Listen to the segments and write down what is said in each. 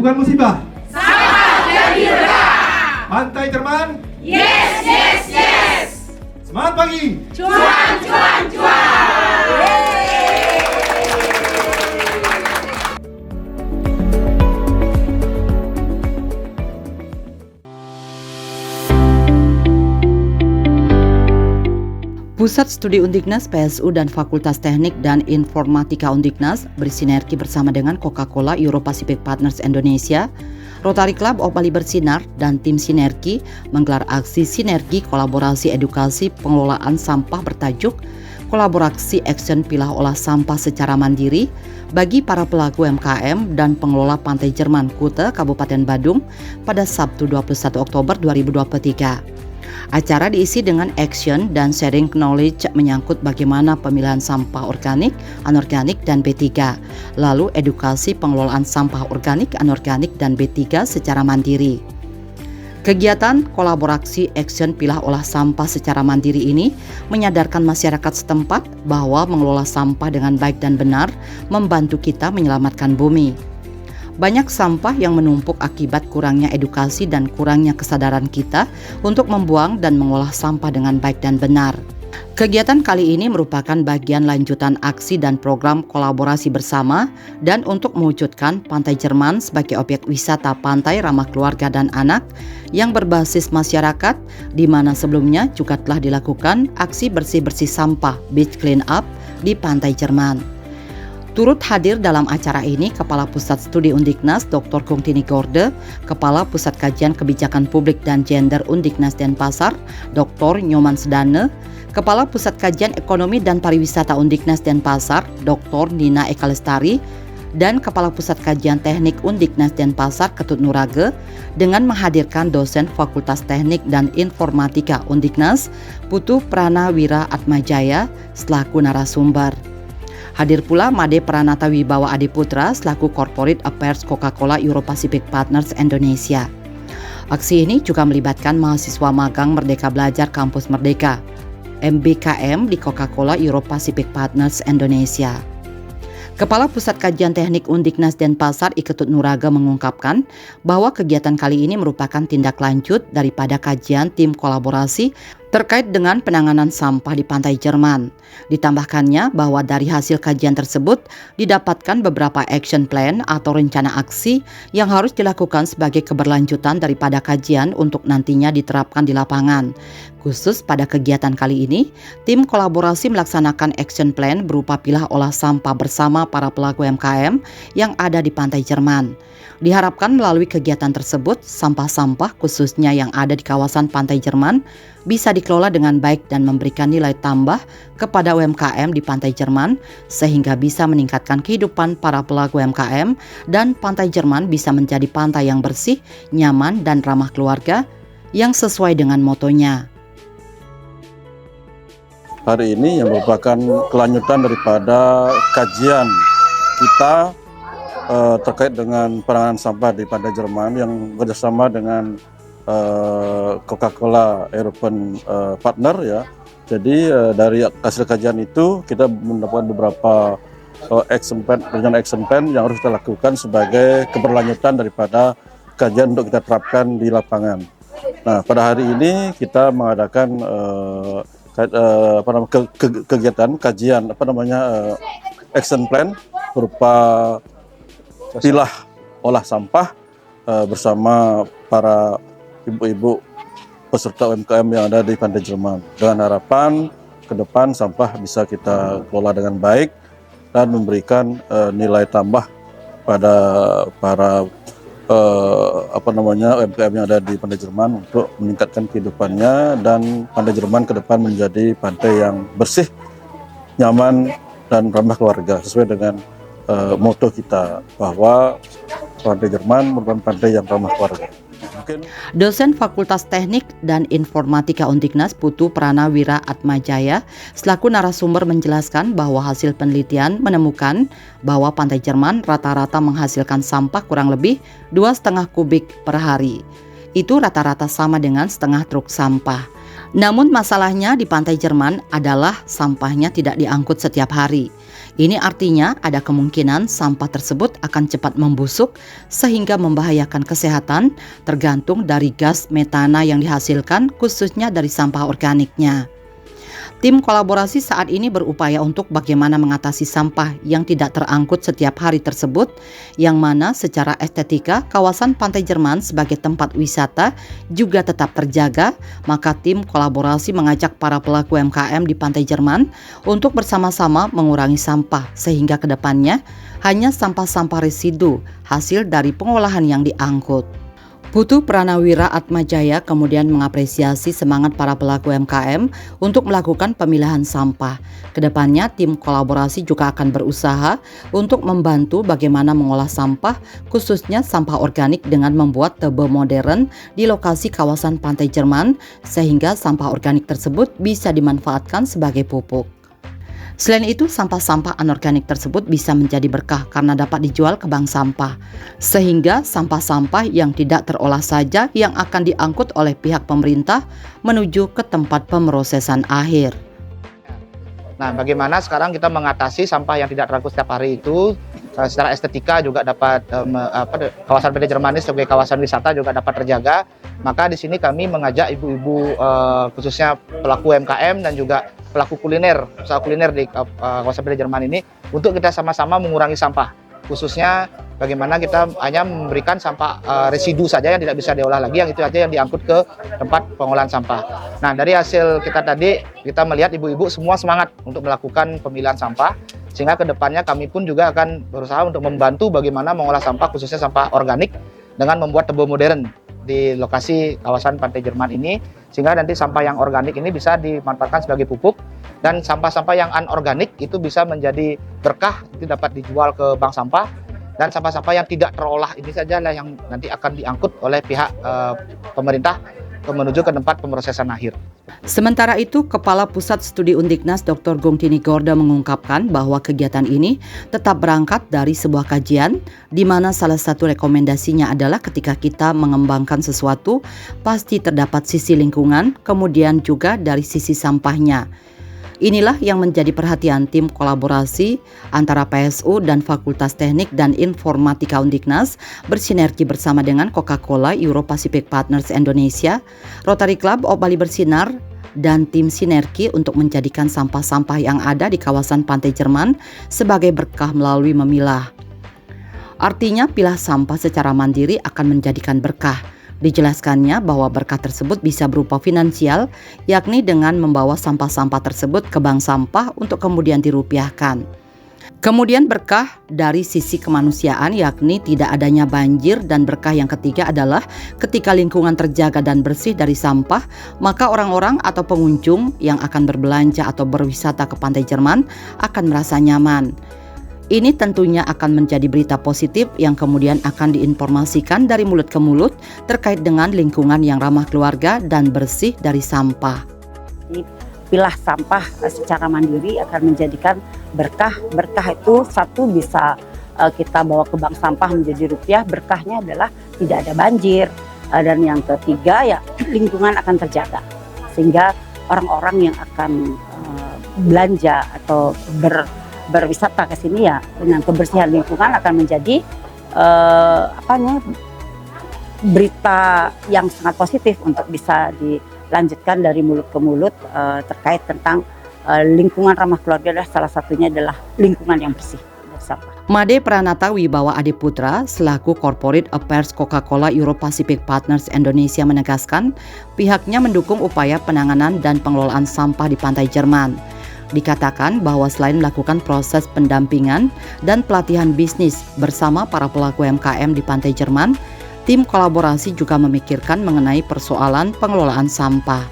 bukan musibah. Sampah jadi berkah. Pantai Jerman. Yes, yes, yes. Semangat pagi. Cuan, cuan, cuan. Pusat Studi Undiknas PSU dan Fakultas Teknik dan Informatika Undiknas bersinergi bersama dengan Coca-Cola Euro-Pacific Partners Indonesia, Rotary Club of Bali Bersinar, dan tim Sinergi menggelar aksi sinergi kolaborasi edukasi pengelolaan sampah bertajuk Kolaborasi Action Pilah Olah Sampah Secara Mandiri bagi para pelaku UMKM dan pengelola Pantai Jerman Kuta, Kabupaten Badung pada Sabtu 21 Oktober 2023. Acara diisi dengan action dan sharing knowledge menyangkut bagaimana pemilihan sampah organik, anorganik, dan B3, lalu edukasi pengelolaan sampah organik, anorganik, dan B3 secara mandiri. Kegiatan kolaborasi action pilah olah sampah secara mandiri ini menyadarkan masyarakat setempat bahwa mengelola sampah dengan baik dan benar membantu kita menyelamatkan bumi. Banyak sampah yang menumpuk akibat kurangnya edukasi dan kurangnya kesadaran kita untuk membuang dan mengolah sampah dengan baik dan benar. Kegiatan kali ini merupakan bagian lanjutan aksi dan program kolaborasi bersama dan untuk mewujudkan Pantai Jerman sebagai objek wisata pantai ramah keluarga dan anak yang berbasis masyarakat, di mana sebelumnya juga telah dilakukan aksi bersih-bersih sampah beach clean up di Pantai Jerman. Turut hadir dalam acara ini Kepala Pusat Studi Undiknas Dr. Kungtini Gorde, Kepala Pusat Kajian Kebijakan Publik dan Gender Undiknas Denpasar, Dr. Nyoman Sedane, Kepala Pusat Kajian Ekonomi dan Pariwisata Undiknas Denpasar, Dr. Nina Eka Lestari, dan Kepala Pusat Kajian Teknik Undiknas Denpasar Ketut Nurage dengan menghadirkan dosen Fakultas Teknik dan Informatika Undiknas Putu Pranawira Atmajaya selaku narasumber. Hadir pula Made Pranata Wibawa Adiputra selaku Corporate Affairs Coca-Cola Euro-Pacific Partners Indonesia. Aksi ini juga melibatkan mahasiswa magang Merdeka Belajar Kampus Merdeka, MBKM di Coca-Cola Euro-Pacific Partners Indonesia. Kepala Pusat Kajian Teknik Undiknas Denpasar Iketut Nurage mengungkapkan bahwa kegiatan kali ini merupakan tindak lanjut daripada kajian tim kolaborasi terkait dengan penanganan sampah di Pantai Jerman. Ditambahkannya bahwa dari hasil kajian tersebut didapatkan beberapa action plan atau rencana aksi yang harus dilakukan sebagai keberlanjutan daripada kajian untuk nantinya diterapkan di lapangan. Khusus pada kegiatan kali ini, tim kolaborasi melaksanakan action plan berupa pilah olah sampah bersama para pelaku UMKM yang ada di Pantai Jerman. Diharapkan melalui kegiatan tersebut, sampah-sampah khususnya yang ada di kawasan Pantai Jerman bisa dikelola dengan baik dan memberikan nilai tambah kepada UMKM di Pantai Jerman sehingga bisa meningkatkan kehidupan para pelaku UMKM dan Pantai Jerman bisa menjadi pantai yang bersih, nyaman, dan ramah keluarga yang sesuai dengan motonya. Hari ini yang merupakan kelanjutan daripada kajian kita terkait dengan penanganan sampah di Pantai Jerman yang bekerjasama dengan Coca-Cola European Partner ya. Jadi dari hasil kajian itu kita mendapatkan beberapa rencana action plan yang harus kita lakukan sebagai keberlanjutan daripada kajian untuk kita terapkan di lapangan. Nah, pada hari ini kita mengadakan kegiatan kajian action plan berupa pilah olah sampah bersama para ibu-ibu peserta UMKM yang ada di Pantai Jerman dengan harapan ke depan sampah bisa kita kelola dengan baik dan memberikan nilai tambah pada para UMKM yang ada di Pantai Jerman untuk meningkatkan kehidupannya dan Pantai Jerman ke depan menjadi pantai yang bersih, nyaman, dan ramah keluarga sesuai dengan moto kita bahwa Pantai Jerman merupakan pantai yang ramah keluarga. Dosen Fakultas Teknik dan Informatika Undiknas Putu Pranawira Atmajaya selaku narasumber menjelaskan bahwa hasil penelitian menemukan bahwa Pantai Jerman rata-rata menghasilkan sampah kurang lebih 2,5 kubik per hari. Itu rata-rata sama dengan setengah truk sampah. Namun masalahnya di pantai Jerman adalah sampahnya tidak diangkut setiap hari. Ini artinya ada kemungkinan sampah tersebut akan cepat membusuk sehingga membahayakan kesehatan tergantung dari gas metana yang dihasilkan khususnya dari sampah organiknya. Tim kolaborasi saat ini berupaya untuk bagaimana mengatasi sampah yang tidak terangkut setiap hari tersebut, yang mana secara estetika kawasan Pantai Jerman sebagai tempat wisata juga tetap terjaga. Maka tim kolaborasi mengajak para pelaku UMKM di Pantai Jerman untuk bersama-sama mengurangi sampah sehingga kedepannya hanya sampah-sampah residu hasil dari pengolahan yang diangkut. Putu Pranawira Atmajaya kemudian mengapresiasi semangat para pelaku UMKM untuk melakukan pemilahan sampah. Kedepannya tim kolaborasi juga akan berusaha untuk membantu bagaimana mengolah sampah, khususnya sampah organik dengan membuat tebe modern di lokasi kawasan Pantai Jerman sehingga sampah organik tersebut bisa dimanfaatkan sebagai pupuk. Selain itu, sampah-sampah anorganik tersebut bisa menjadi berkah karena dapat dijual ke bank sampah. Sehingga sampah-sampah yang tidak terolah saja yang akan diangkut oleh pihak pemerintah menuju ke tempat pemrosesan akhir. Nah, bagaimana sekarang kita mengatasi sampah yang tidak terangkut setiap hari itu secara estetika juga dapat kawasan Pantai Jerman ini sebagai kawasan wisata juga dapat terjaga. Maka di sini kami mengajak ibu-ibu khususnya pelaku UMKM dan juga pelaku kuliner, usaha kuliner di kawasan Pantai Jerman ini untuk kita sama-sama mengurangi sampah. Khususnya bagaimana kita hanya memberikan sampah residu saja yang tidak bisa diolah lagi, yang itu aja yang diangkut ke tempat pengolahan sampah. Nah, dari hasil kita tadi, kita melihat ibu-ibu semua semangat untuk melakukan pemilahan sampah, sehingga kedepannya kami pun juga akan berusaha untuk membantu bagaimana mengolah sampah, khususnya sampah organik, dengan membuat tebe modern di lokasi kawasan Pantai Jerman ini, sehingga nanti sampah yang organik ini bisa dimanfaatkan sebagai pupuk, dan sampah-sampah yang anorganik itu bisa menjadi berkah, itu dapat dijual ke bank sampah, dan sampah-sampah yang tidak terolah ini sajalah yang nanti akan diangkut oleh pihak pemerintah menuju ke tempat pemrosesan akhir. Sementara itu, Kepala Pusat Studi Undiknas Dr. Gongtini Gorda mengungkapkan bahwa kegiatan ini tetap berangkat dari sebuah kajian di mana salah satu rekomendasinya adalah ketika kita mengembangkan sesuatu pasti terdapat sisi lingkungan, kemudian juga dari sisi sampahnya. Inilah yang menjadi perhatian tim kolaborasi antara PSU dan Fakultas Teknik dan Informatika Undiknas bersinergi bersama dengan Coca-Cola Euro-Pacific Partners Indonesia, Rotary Club of Bali Bersinar, dan tim sinergi untuk menjadikan sampah-sampah yang ada di kawasan Pantai Jerman sebagai berkah melalui memilah. Artinya pilah sampah secara mandiri akan menjadikan berkah. Dijelaskannya bahwa berkah tersebut bisa berupa finansial, yakni dengan membawa sampah-sampah tersebut ke bank sampah untuk kemudian dirupiahkan. Kemudian berkah dari sisi kemanusiaan, yakni tidak adanya banjir, dan berkah yang ketiga adalah ketika lingkungan terjaga dan bersih dari sampah, maka orang-orang atau pengunjung yang akan berbelanja atau berwisata ke Pantai Jerman akan merasa nyaman. Ini tentunya akan menjadi berita positif yang kemudian akan diinformasikan dari mulut ke mulut terkait dengan lingkungan yang ramah keluarga dan bersih dari sampah. Pilah sampah secara mandiri akan menjadikan berkah. Berkah itu satu bisa kita bawa ke bank sampah menjadi rupiah. Berkahnya adalah tidak ada banjir. Dan yang ketiga ya lingkungan akan terjaga. Sehingga orang-orang yang akan belanja atau berwisata ke sini ya dengan kebersihan lingkungan akan menjadi berita yang sangat positif untuk bisa dilanjutkan dari mulut ke mulut terkait tentang lingkungan ramah keluarga. Adalah salah satunya adalah lingkungan yang bersih dari sampah. Made Pranata Wibawa Adiputra selaku Corporate Affairs Coca-Cola Euro-Pacific Partners Indonesia menegaskan pihaknya mendukung upaya penanganan dan pengelolaan sampah di Pantai Jerman. Dikatakan bahwa selain melakukan proses pendampingan dan pelatihan bisnis bersama para pelaku UMKM di Pantai Jerman, tim kolaborasi juga memikirkan mengenai persoalan pengelolaan sampah.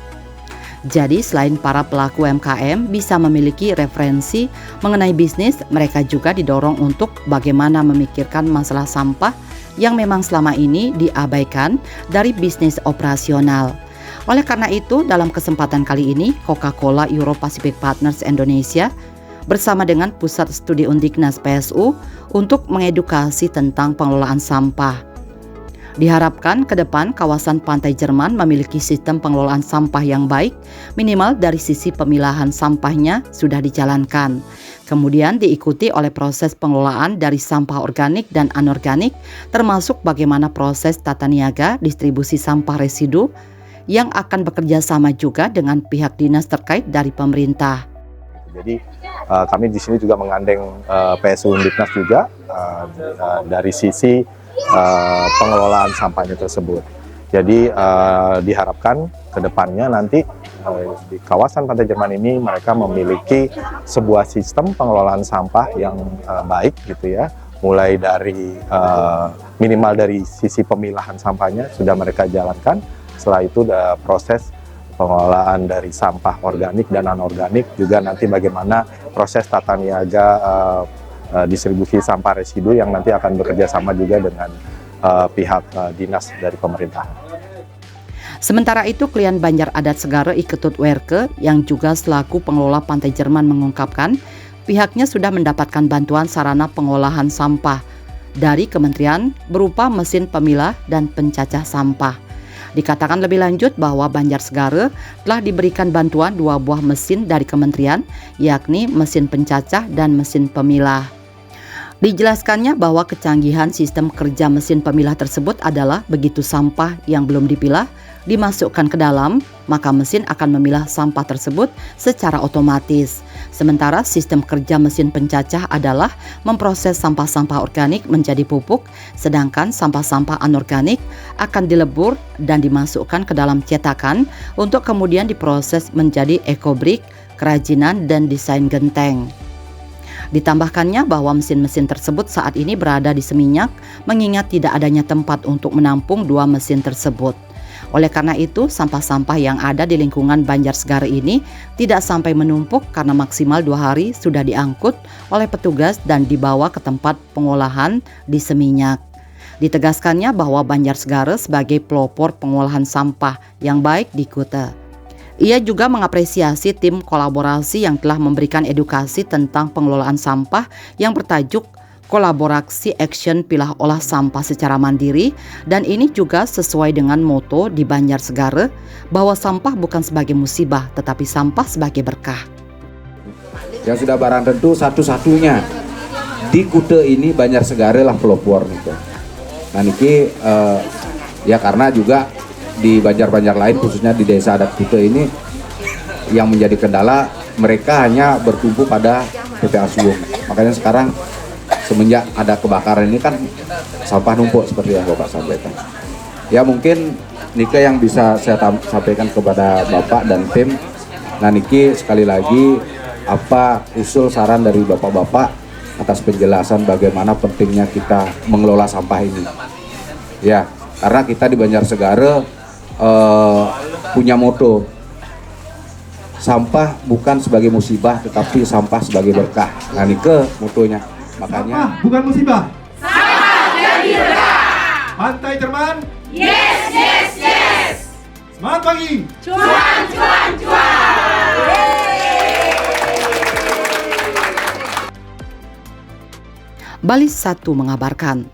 Jadi selain para pelaku UMKM bisa memiliki referensi mengenai bisnis, mereka juga didorong untuk bagaimana memikirkan masalah sampah yang memang selama ini diabaikan dari bisnis operasional. Oleh karena itu, dalam kesempatan kali ini, Coca-Cola Euro-Pacific Partners Indonesia bersama dengan Pusat Studi Undiknas PSU untuk mengedukasi tentang pengelolaan sampah. Diharapkan ke depan kawasan Pantai Jerman memiliki sistem pengelolaan sampah yang baik, minimal dari sisi pemilahan sampahnya sudah dijalankan. Kemudian diikuti oleh proses pengelolaan dari sampah organik dan anorganik, termasuk bagaimana proses tata niaga distribusi sampah residu yang akan bekerja sama juga dengan pihak dinas terkait dari pemerintah. Jadi kami di sini juga menggandeng PSU Undiknas juga dari sisi pengelolaan sampahnya tersebut. Jadi diharapkan ke depannya nanti di kawasan Pantai Jerman ini mereka memiliki sebuah sistem pengelolaan sampah yang baik gitu ya. Mulai dari minimal dari sisi pemilahan sampahnya sudah mereka jalankan. Setelah itu proses pengelolaan dari sampah organik dan anorganik, juga nanti bagaimana proses tata niaga distribusi sampah residu yang nanti akan bekerja sama juga dengan pihak dinas dari pemerintah. Sementara itu, klien Banjar Adat Segara Iketut Werke yang juga selaku pengelola Pantai Jerman mengungkapkan pihaknya sudah mendapatkan bantuan sarana pengolahan sampah dari kementerian berupa mesin pemilah dan pencacah sampah. Dikatakan lebih lanjut bahwa Banjar Segara telah diberikan bantuan 2 buah mesin dari kementerian, yakni mesin pencacah dan mesin pemilah. Dijelaskannya bahwa kecanggihan sistem kerja mesin pemilah tersebut adalah begitu sampah yang belum dipilah dimasukkan ke dalam, maka mesin akan memilah sampah tersebut secara otomatis. Sementara sistem kerja mesin pencacah adalah memproses sampah-sampah organik menjadi pupuk, sedangkan sampah-sampah anorganik akan dilebur dan dimasukkan ke dalam cetakan untuk kemudian diproses menjadi ekobrik, kerajinan, dan desain genteng. Ditambahkannya bahwa mesin-mesin tersebut saat ini berada di Seminyak mengingat tidak adanya tempat untuk menampung 2 mesin tersebut. Oleh karena itu, sampah-sampah yang ada di lingkungan Banjar Segara ini tidak sampai menumpuk karena maksimal 2 hari sudah diangkut oleh petugas dan dibawa ke tempat pengolahan di Seminyak. Ditegaskannya bahwa Banjar Segara sebagai pelopor pengolahan sampah yang baik di Kuta. Ia juga mengapresiasi tim kolaborasi yang telah memberikan edukasi tentang pengelolaan sampah yang bertajuk Kolaborasi Action Pilah Olah Sampah Secara Mandiri, dan ini juga sesuai dengan moto di Banjar Segara bahwa sampah bukan sebagai musibah tetapi sampah sebagai berkah. Yang sudah barang tentu satu-satunya di Kuta ini Banjar Segara lah pelopor gitu. Nah niki ya karena juga di banjar-banjar lain khususnya di desa adat Kuta ini yang menjadi kendala mereka hanya bertumpu pada PPA Suwung. Makanya sekarang semenjak ada kebakaran ini kan sampah numpuk seperti yang Bapak sampaikan. Ya mungkin niki yang bisa saya sampaikan kepada Bapak dan tim. Nah niki sekali lagi apa usul saran dari Bapak-Bapak atas penjelasan bagaimana pentingnya kita mengelola sampah ini. Ya karena kita di Banjar Segara punya moto sampah bukan sebagai musibah tetapi sampah sebagai berkah. Nah ini ke motonya makanya Sampah bukan musibah. Sampah jadi berkah. Pantai Jerman. Yes, yes, yes. Semangat pagi. Cuan, cuan, cuan. Bali 1 mengabarkan.